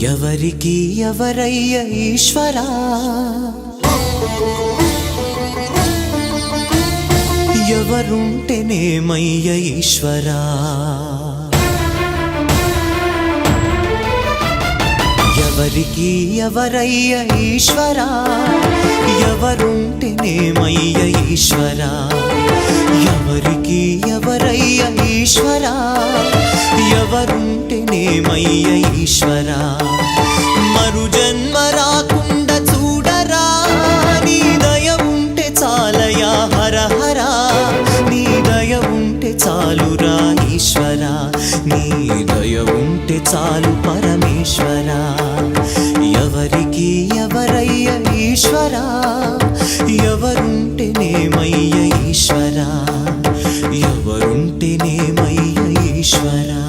ఎవరికి ఎవరయ్య ఈశ్వరా, ఎవరుంటేనేమయ్య ఈశ్వరా, ఎవరికి ఎవరయ్య ఈశ్వరా, ఎవరుంటేనేమయ్య ఈశ్వరా, ఎవరికి ఎవరయ్య ఈశ్వరా, ఎవరుంటేనేమయ్య ఈశ్వరా. మరు జన్మ రాకుండా చూడరా, నీ దయ ఉంటే చాలయా హర హరా, నీ దయ ఉంటే చాలురా ఈశ్వరా, నీ దయ ఉంటే చాలు పరమేశ్వరా. ఎవరికి ఎవరయ్య ఈశ్వరా, ఎవరుంటేనేమయ్య ఈశ్వరా, ఎవరుంటేనేమయ్య ఈశ్వరా.